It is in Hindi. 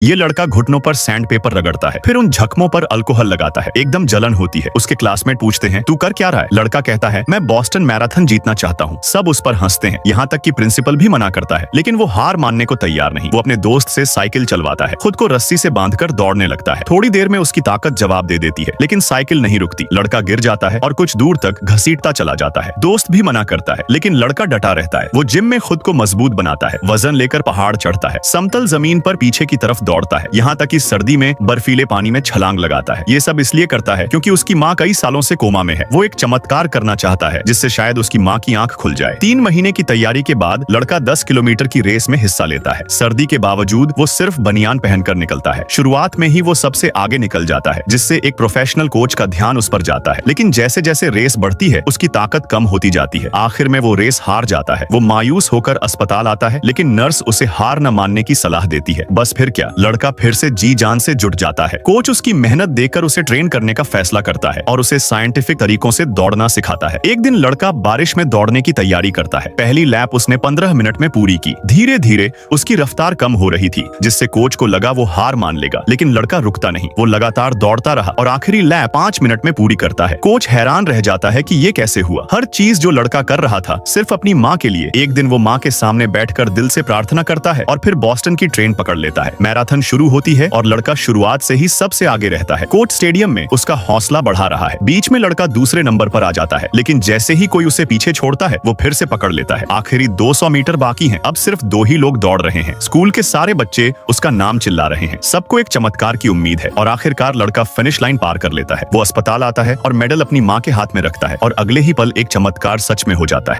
ये लड़का घुटनों पर सैंड पेपर रगड़ता है, फिर उन जख्मों पर अल्कोहल लगाता है। एकदम जलन होती है। उसके क्लासमेट पूछते हैं, तू कर क्या रहा है? लड़का कहता है, मैं बॉस्टन मैराथन जीतना चाहता हूँ। सब उस पर हंसते हैं, यहाँ तक कि प्रिंसिपल भी मना करता है, लेकिन वो हार मानने को तैयार नहीं। वो अपने दोस्त से साइकिल चलवाता है, खुद को रस्सी से बांधकर दौड़ने लगता है। थोड़ी देर में उसकी ताकत जवाब दे देती है, लेकिन साइकिल नहीं रुकती। लड़का गिर जाता है और कुछ दूर तक घसीटता चला जाता है। दोस्त भी मना करता है, लेकिन लड़का डटा रहता है। वो जिम में खुद को मजबूत बनाता है, वजन लेकर पहाड़ चढ़ता है, समतल जमीन पर पीछे की तरफ दौड़ता है, यहाँ तक कि सर्दी में बर्फीले पानी में छलांग लगाता है। ये सब इसलिए करता है क्योंकि उसकी माँ कई सालों से कोमा में है। वो एक चमत्कार करना चाहता है जिससे शायद उसकी माँ की आंख खुल जाए। 3 महीने की तैयारी के बाद लड़का 10 किलोमीटर की रेस में हिस्सा लेता है। सर्दी के बावजूद वो सिर्फ बनियान पहनकर निकलता है। शुरुआत में ही वो सबसे आगे निकल जाता है, जिससे एक प्रोफेशनल कोच का ध्यान उस पर जाता है। लेकिन जैसे जैसे रेस बढ़ती है, उसकी ताकत कम होती जाती है। आखिर में वो रेस हार जाता है। वो मायूस होकर अस्पताल आता है, लेकिन नर्स उसे हार न मानने की सलाह देती है। बस फिर क्या, लड़का फिर से जी जान से जुट जाता है। कोच उसकी मेहनत देखकर उसे ट्रेन करने का फैसला करता है और उसे साइंटिफिक तरीकों से दौड़ना सिखाता है। एक दिन लड़का बारिश में दौड़ने की तैयारी करता है। पहली लैप उसने 15 मिनट में पूरी की। धीरे धीरे उसकी रफ्तार कम हो रही थी, जिससे कोच को लगा वो हार मान लेगा, लेकिन लड़का रुकता नहीं। वो लगातार दौड़ता रहा और आखिरी लैप 5 मिनट में पूरी करता है। कोच हैरान रह जाता है कि ये कैसे हुआ। हर चीज जो लड़का कर रहा था सिर्फ अपनी माँ के लिए। एक दिन वो माँ के सामने बैठकर दिल से प्रार्थना करता है और फिर बॉस्टन की ट्रेन पकड़ लेता है। मैराथन शुरू होती है और लड़का शुरुआत से ही सबसे आगे रहता है। कोच स्टेडियम में उसका हौसला बढ़ा रहा है। बीच में लड़का दूसरे नंबर पर आ जाता है, लेकिन जैसे ही कोई उसे पीछे छोड़ता है, वो फिर से पकड़ लेता है। आखिरी 200 मीटर बाकी हैं। अब सिर्फ 2 ही लोग दौड़ रहे हैं। स्कूल के सारे बच्चे उसका नाम चिल्ला रहे हैं। सबको एक चमत्कार की उम्मीद है और आखिरकार लड़का फिनिश लाइन पार कर लेता है। वो अस्पताल आता है और मेडल अपनी माँ के हाथ में रखता है और अगले ही पल एक चमत्कार सच में हो जाता है।